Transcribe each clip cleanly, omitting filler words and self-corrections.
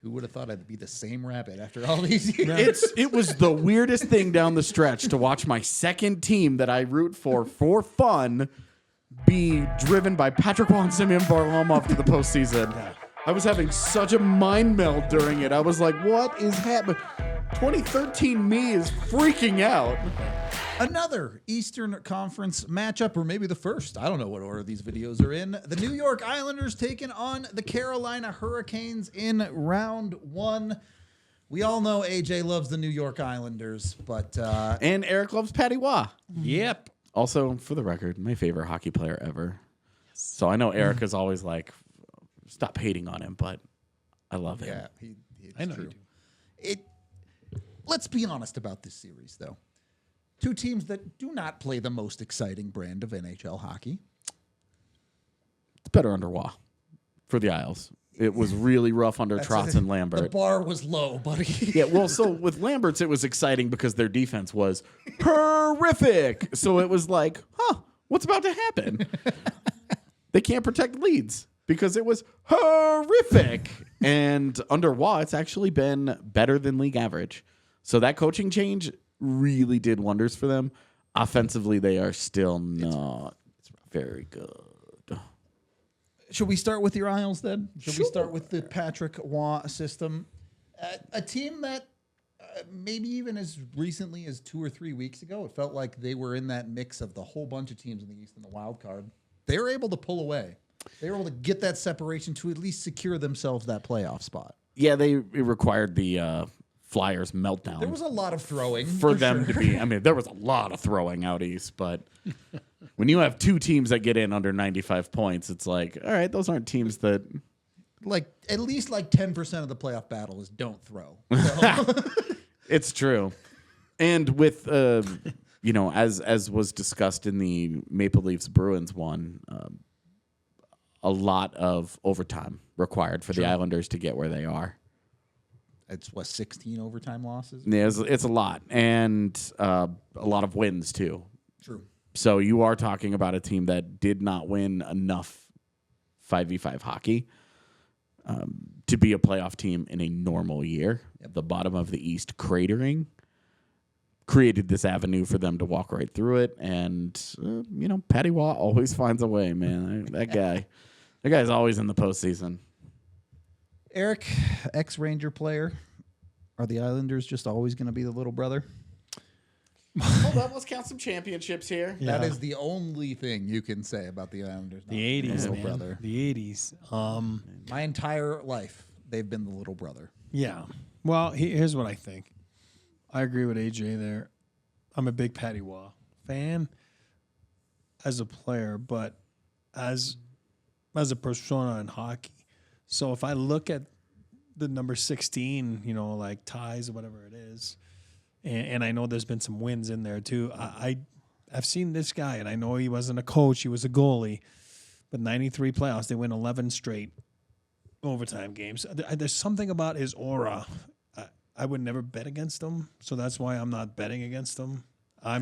Who would have thought I'd be the same Rabbit after all these years? It was the weirdest thing down the stretch to watch my second team that I root for fun be driven by Patrick Roy and Semyon Varlamov to the postseason. Yeah. I was having such a mind meld during it. I was like, what is happening? 2013 me is freaking out. Another Eastern Conference matchup, or maybe the first. I don't know what order these videos are in. The New York Islanders taking on the Carolina Hurricanes in round one. We all know AJ loves the New York Islanders, but... and Eric loves Patty Waugh. Yep. Also, for the record, my favorite hockey player ever. So I know Eric is always like, stop hating on him, but I love him. Yeah, I know you do. Let's be honest about this series, though. Two teams that do not play the most exciting brand of NHL hockey. It's better under Waugh for the Isles. It was really rough under Trotz and Lambert. The bar was low, buddy. Yeah, well, so with Lambert's, it was exciting because their defense was horrific. So it was like, what's about to happen? They can't protect leads because it was horrific. And under Waugh, it's actually been better than league average. So that coaching change really did wonders for them. Offensively, they are still not very good. Should we start with your Isles then? Should we start with the Patrick Waugh system? A team that maybe even as recently as 2 or 3 weeks ago, it felt like they were in that mix of the whole bunch of teams in the East and the wild card. They were able to pull away. They were able to get that separation to at least secure themselves that playoff spot. Yeah, it required the Flyers meltdown. There was a lot of throwing. For them to be, I mean, there was a lot of throwing out east, but when you have two teams that get in under 95 points, it's like, all right, those aren't teams that... Like, at least like 10% of the playoff battle is don't throw. So. It's true. And with, as was discussed in the Maple Leafs Bruins one, a lot of overtime required for the Islanders to get where they are. It's 16 overtime losses? Yeah, it's a lot. And a lot of wins, too. True. So you are talking about a team that did not win enough 5v5 hockey to be a playoff team in a normal year. Yep. The bottom of the East cratering created this avenue for them to walk right through it. And, Patty Waugh always finds a way, man. That guy's always in the postseason. Eric, ex-Ranger player, are the Islanders just always going to be the little brother? Hold on, let's count some championships here. Yeah. That is the only thing you can say about the Islanders. The 80s, little man. Brother. The 80s. My entire life, they've been the little brother. Yeah. Well, here's what I think. I agree with AJ there. I'm a big Patty Waugh fan as a player, but as a persona in hockey. So if I look at the number 16, like ties or whatever it is, and I know there's been some wins in there too. I've seen this guy, and I know he wasn't a coach; he was a goalie. But 93 playoffs, they win 11 straight overtime games. There's something about his aura. I would never bet against him, so that's why I'm not betting against him. I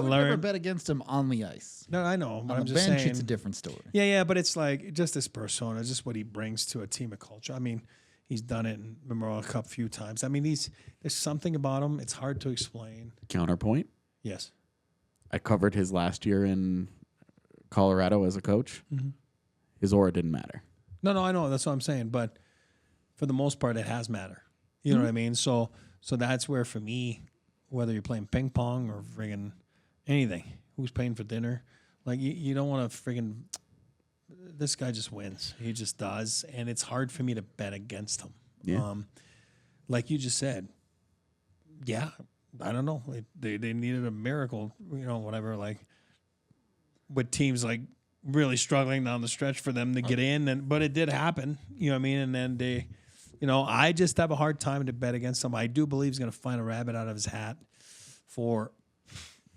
would never bet against him on the ice. No, I know. But on I'm the just bench, saying, it's a different story. Yeah, but it's like just this persona, just what he brings to a team of culture. I mean, he's done it in Memorial Cup a few times. I mean, there's something about him. It's hard to explain. Counterpoint. Yes. I covered his last year in Colorado as a coach. Mm-hmm. His aura didn't matter. No, I know. That's what I'm saying. But for the most part, it has matter. You know what I mean? So that's where, for me, whether you're playing ping pong or friggin' anything, who's paying for dinner, like you don't want to friggin'. This guy just wins. He just does, and it's hard for me to bet against him. Yeah. Like you just said. Yeah, I don't know. They needed a miracle, whatever. Like with teams like really struggling down the stretch for them to get in, but it did happen. You know what I mean? And then they. I just have a hard time to bet against him. I do believe he's going to find a rabbit out of his hat for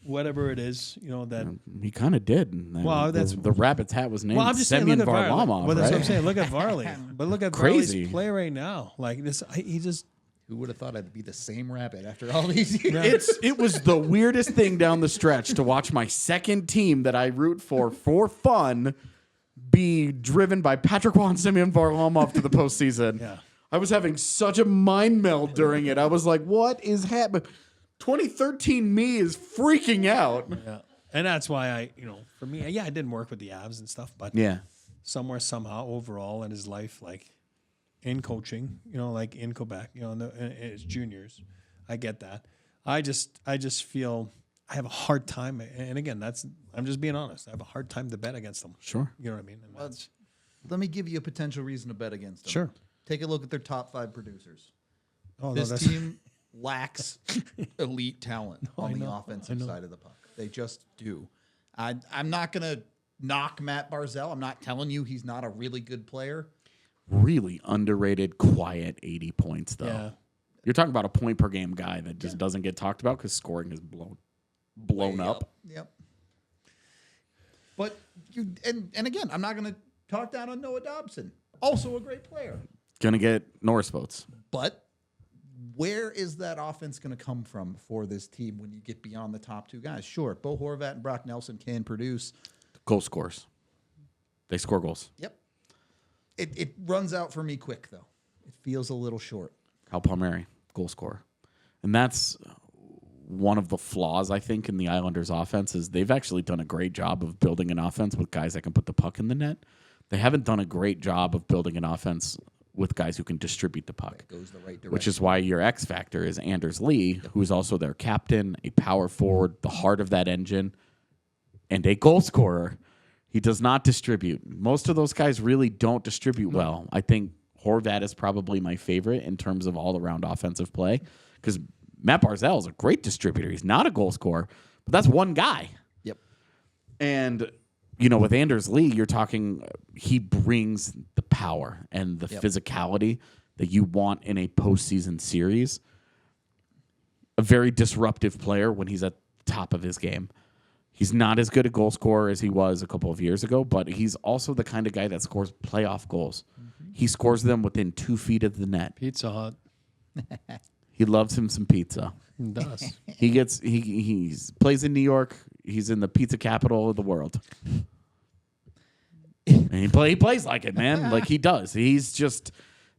whatever it is, that he kind of did. Well, the rabbit's hat was named I'm just saying, Semyon Varlamov. Well, that's right? what I'm saying. Look at Varley, but look at Varley's play right now. Like this, he just. Who would have thought I'd be the same Rabbit after all these years? It was the weirdest thing down the stretch to watch my second team that I root for fun be driven by Patrick Roy and Semyon Varlamov to the postseason. Yeah. I was having such a mind meld during it. I was like, what is happening? 2013 me is freaking out. Yeah. And that's why for me, I didn't work with the Avs and stuff, but Yeah. somewhere, somehow, overall in his life, like in coaching, like in Quebec, in his juniors, I get that. I just feel I have a hard time. And again, I'm just being honest. I have a hard time to bet against them. Sure. You know what I mean? And that's, Let me give you a potential reason to bet against them. sure. Take a look at their top 5 producers. Oh, This no, that's team lacks elite talent on the offensive side of the puck. They just do. I'm not going to knock Matt Barzal. I'm not telling you he's not a really good player. Really underrated, quiet 80 points, though. Yeah. You're talking about a point per game guy that just doesn't get talked about because scoring is blown up. Yep. But and again, I'm not going to talk down on Noah Dobson. Also a great player. Gonna get Norris votes. But where is that offense going to come from for this team when you get beyond the top 2 guys? Sure, Bo Horvat and Brock Nelson can produce. Goal scores. They score goals. Yep. It runs out for me quick, though. It feels a little short. Kyle Palmieri, goal scorer. And that's one of the flaws, I think, in the Islanders' offense is they've actually done a great job of building an offense with guys that can put the puck in the net. They haven't done a great job of building an offense with guys who can distribute the puck. It goes the right direction. Which is why your X factor is Anders Lee, who is also their captain, a power forward, the heart of that engine, and a goal scorer. He does not distribute. Most of those guys really don't distribute well. I think Horvat is probably my favorite in terms of all-around offensive play because Matt Barzal is a great distributor. He's not a goal scorer, but that's one guy. Yep. And with Anders Lee, you're talking he brings the power and the physicality that you want in a postseason series. A very disruptive player when he's at the top of his game. He's not as good a goal scorer as he was a couple of years ago, but he's also the kind of guy that scores playoff goals. Mm-hmm. He scores them within 2 feet of the net. Pizza Hut. He loves him some pizza. He does. He plays in New York. He's in the pizza capital of the world. And he plays like it, man. Like he does. He's just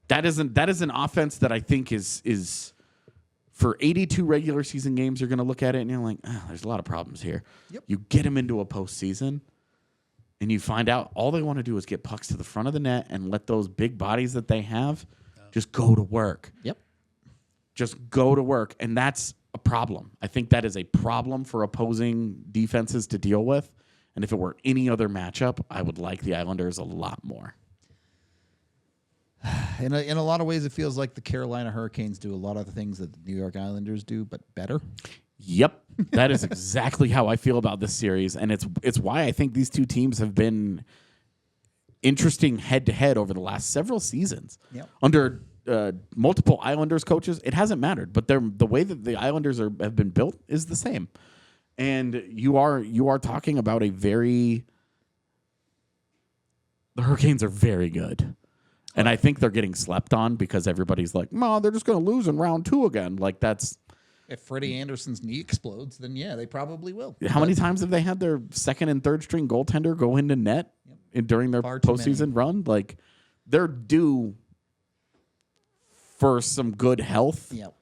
that is an offense that I think is for 82 regular season games, you're going to look at it and you're like, there's a lot of problems here. Yep. You get him into a postseason, and you find out all they want to do is get pucks to the front of the net and let those big bodies that they have just go to work. Yep. Just go to work, and that's a problem. I think that is a problem for opposing defenses to deal with, and if it were any other matchup, I would like the Islanders a lot more. In a lot of ways, it feels like the Carolina Hurricanes do a lot of the things that the New York Islanders do, but better. Yep, that is exactly how I feel about this series, and it's why I think these two teams have been interesting head-to-head over the last several seasons. Yep. Under multiple Islanders coaches, it hasn't mattered, but the way that the Islanders have been built is the same. And you are talking about the Hurricanes are very good. And I think they're getting slept on because everybody's like, no, they're just going to lose in round 2 again. Like that's if Freddy Anderson's knee explodes, then yeah, they probably will. How many times have they had their second and third string goaltender go into net during their postseason run? Like they're due for some good health. Yep.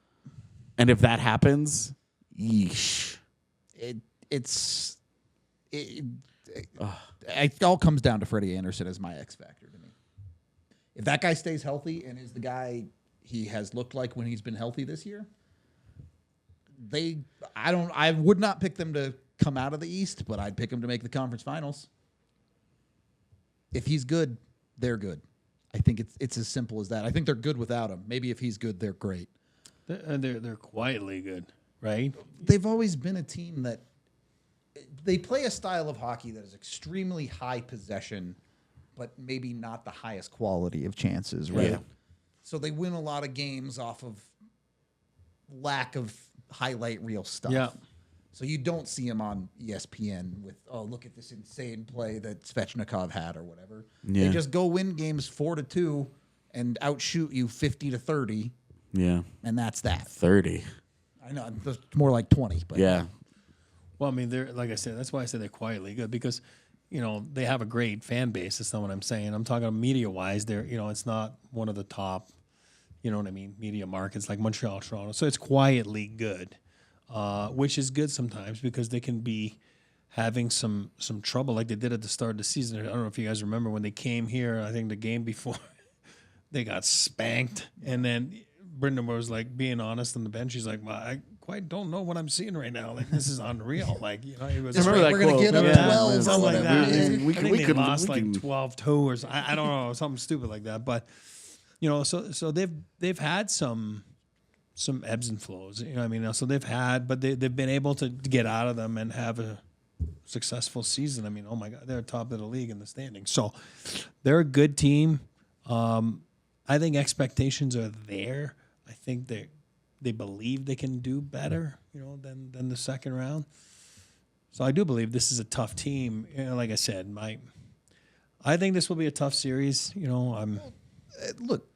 And if that happens, yeesh. It all comes down to Freddy Anderson as my X factor to me. If that guy stays healthy and is the guy he has looked like when he's been healthy this year, I would not pick them to come out of the East, but I'd pick them to make the conference finals. If he's good, they're good. I think it's as simple as that. I think they're good without him. Maybe if he's good, they're great. They're quietly good, right? They've always been a team that they play a style of hockey that is extremely high possession, but maybe not the highest quality of chances, right? Yeah. So they win a lot of games off of lack of highlight reel stuff. Yeah. So you don't see them on ESPN with, look at this insane play that Svechnikov had or whatever. Yeah. They just go win games 4-2 and outshoot you 50-30. Yeah. And that's that. 30. I know it's more like 20, but Yeah. Well, I mean, they're like I said, that's why I said they're quietly good because, they have a great fan base. That's not what I'm saying. I'm talking media wise. They're, it's not one of the top you know what I mean, media markets like Montreal, Toronto. So it's quietly good, which is good sometimes because they can be having some trouble like they did at the start of the season. I don't know if you guys remember when they came here, I think the game before they got spanked. And then Brendan was like being honest on the bench. He's like, well, I quite don't know what I'm seeing right now. Like, this is unreal. Like, you know, he was Remember that we're going to quote? get up Yeah. 12 or something like whatever. that. We I think they lost we like can- 12-2 or something. I don't know, something stupid like that. But, you know, so they've had some ebbs and flows. You know what I mean? So but they've been able to get out of them and have a successful season. I mean, oh my God, they're top of the league in the standings. So they're a good team. I think expectations are there. I think they believe they can do better, you know, than the second round. So I do believe this is a tough team. You know, like I said, I think this will be a tough series. You know, Look,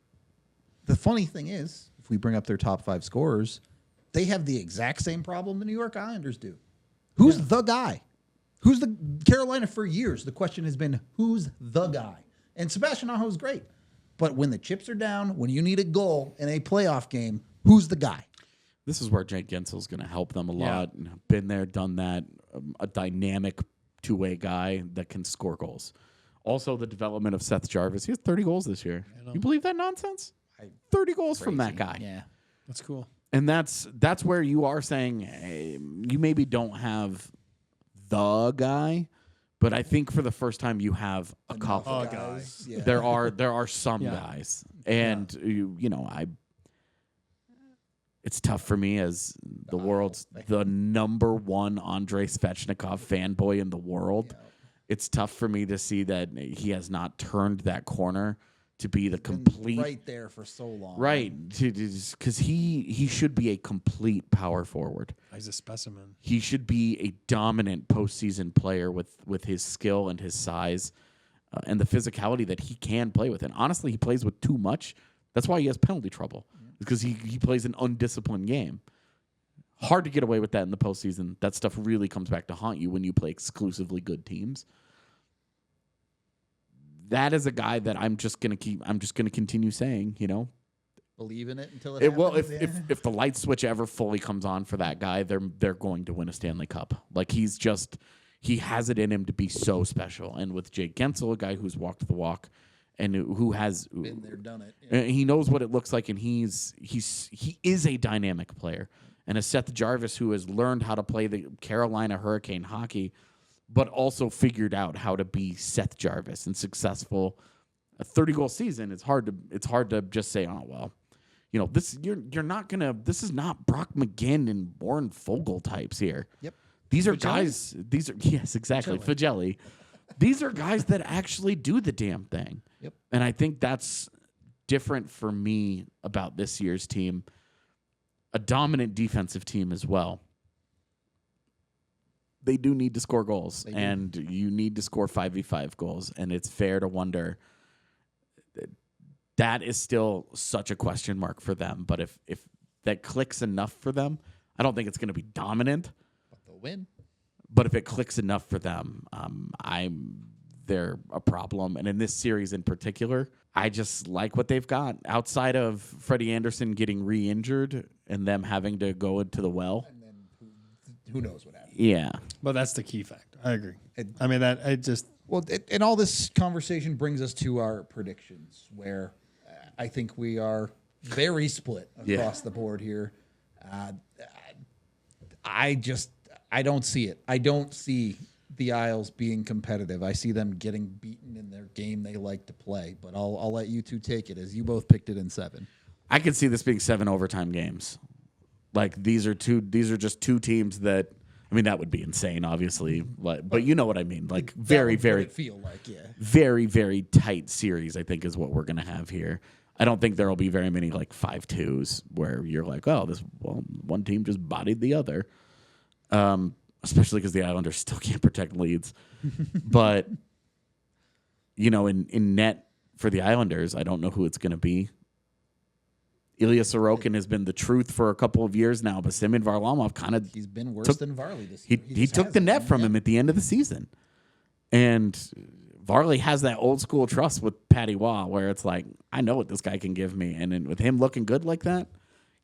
the funny thing is, if we bring up their top 5 scorers, they have the exact same problem the New York Islanders do. Who's the guy? Who's the Carolina for years? The question has been, who's the guy? And Sebastian Aho is great. But when the chips are down, when you need a goal in a playoff game, who's the guy? This is where Jake Gensel's going to help them a lot. Been there, done that. A dynamic two-way guy that can score goals. Also, the development of Seth Jarvis. He has 30 goals this year. You believe that nonsense? 30 goals from that guy. Yeah. that's cool. And that's where you are saying, hey, you maybe don't have the guy, but I think for the first time you have a couple guys. Yeah. There are some guys, and you know, it's tough for me as the world's the number one Andrei Svechnikov fanboy in the world. Yeah. It's tough for me to see that he has not turned that corner to be the complete right there for so long. right, because he should be a complete power forward. He's a specimen. He should be a dominant postseason player with his skill and his size and the physicality that he can play with. And honestly, he plays with too much. That's why he has penalty trouble, because he plays an undisciplined game. Hard to get away with that in the postseason. That stuff really comes back to haunt you when you play exclusively good teams. That is a guy that I'm just gonna continue saying, you know. Believe in it until it It happens. will Yeah. if the light switch ever fully comes on for that guy, they're going to win a Stanley Cup. Like he has it in him to be so special. And with Jake Gensel, a guy who's walked the walk and who has Been there, done it. Yeah. he knows what it looks like, and he is a dynamic player. And a Seth Jarvis who has learned how to play the Carolina Hurricane hockey, but also figured out how to be Seth Jarvis and successful. A 30-goal season, it's hard to just say, oh well, you know, this is not Brock McGinn and Warren Fogle types here. Yep. These are guys. These are yes, exactly. Fagelli. These are guys that actually do the damn thing. Yep. And I think that's different for me about this year's team. A dominant defensive team as well. They do need to score goals, and you need to score 5v5 goals, and it's fair to wonder. That is still such a question mark for them, but if that clicks enough for them, I don't think it's going to be dominant. But they'll win. But if it clicks enough for them, they're a problem. And in this series in particular, I just like what they've got. Outside of Freddy Anderson getting re-injured and them having to go into the well. And then who knows what happens. Yeah. But that's the key factor. I agree. And all this conversation brings us to our predictions, where I think we are very split across the board here. I don't see it. I don't see the Isles being competitive. I see them getting beaten in their game they like to play. But I'll let you two take it, as you both picked it in 7. I could see this being 7 overtime games. Like these are just two teams that, I mean, that would be insane, obviously, but you know what I mean. Like very, very, feel like very, very tight series, I think, is what we're gonna have here. I don't think there will be very many like 5-2s where you're like, oh, one team just bodied the other. Especially because the Islanders still can't protect leads. But you know, in net for the Islanders, I don't know who it's gonna be. Ilya Sorokin has been the truth for a couple of years now, but Semyon Varlamov he's been worse than Varley this year. He took the net from him at the end of the season. And Varley has that old school trust with Patty Waugh where it's like, I know what this guy can give me. And then with him looking good like that,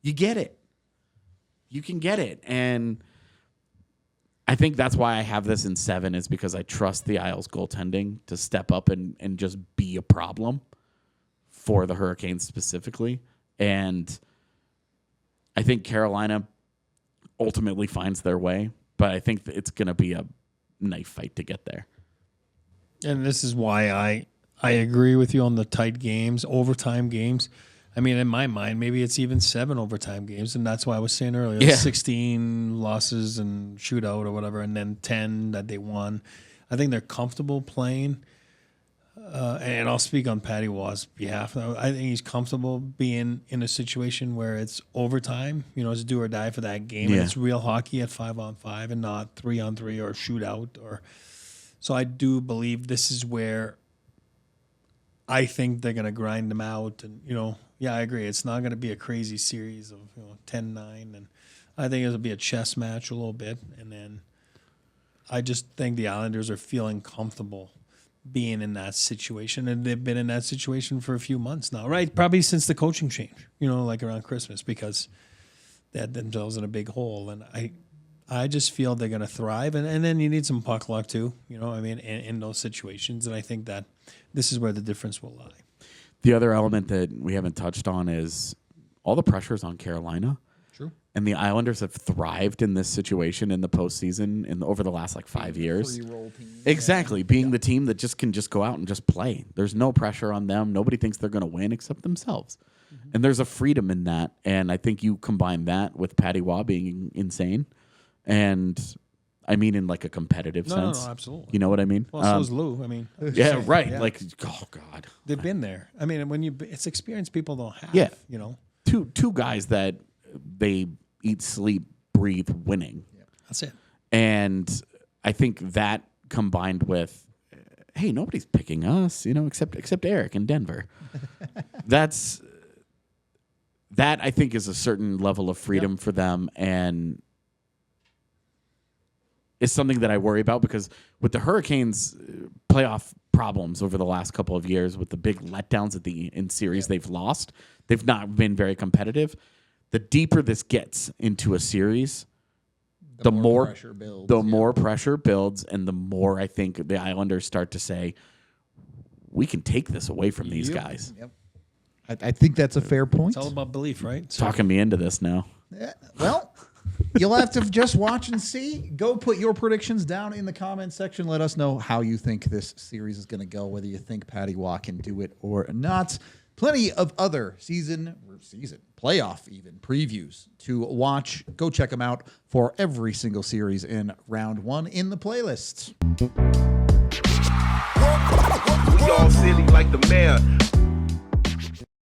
you get it. You can get it. And I think that's why I have this in 7 is because I trust the Isles goaltending to step up and just be a problem for the Hurricanes specifically. And I think Carolina ultimately finds their way, but I think it's going to be a knife fight to get there. And this is why I agree with you on the tight games, overtime games. I mean, in my mind, maybe it's even 7 overtime games, and that's why I was saying earlier, 16 losses and shootout or whatever, and then 10 that they won. I think they're comfortable playing, and I'll speak on Patty Waugh's behalf. I think he's comfortable being in a situation where it's overtime, it's do or die for that game, and it's real hockey at 5-on-5 and not 3-on-3 or shootout. So I do believe this is where I think they're going to grind them out, and I agree. It's not going to be a crazy series of 10-9, and I think it'll be a chess match a little bit. And then I just think the Islanders are feeling comfortable being in that situation, and they've been in that situation for a few months now, right? Probably since the coaching change, like around Christmas, because they had themselves in a big hole. And I just feel they're going to thrive, and then you need some puck luck too, in those situations. And I think that this is where the difference will lie. The other element that we haven't touched on is all the pressures on Carolina. True. And the Islanders have thrived in this situation in the postseason over the last 5 years. Free-roll team. Exactly. Being the team that just can go out and just play. There's no pressure on them. Nobody thinks they're going to win except themselves. Mm-hmm. And there's a freedom in that. And I think you combine that with Patty Waugh being insane. And I mean in a competitive sense. No, absolutely. You know what I mean? Well, so is Lou. Yeah, right. Yeah. Oh God. They've been there. I mean, it's experience people don't have. Yeah. Two guys that they eat, sleep, breathe winning. Yeah. That's it. And I think that combined with, hey, nobody's picking us, except Eric in Denver. That I think is a certain level of freedom for them, and is something that I worry about because with the Hurricanes' playoff problems over the last couple of years, with the big letdowns in series they've lost, they've not been very competitive. The deeper this gets into a series, the more pressure builds. More pressure builds, and the more I think the Islanders start to say, we can take this away from these guys. Yep. I think that's a fair point. It's all about belief, right? Talking me into this now. Yeah, well, you'll have to just watch and see. Go put your predictions down in the comments section. Let us know how you think this series is going to go, whether you think Patty Waugh can do it or not. Plenty of other season, playoff even, previews to watch. Go check them out for every single series in round 1 in the playlist. We all silly like the mayor.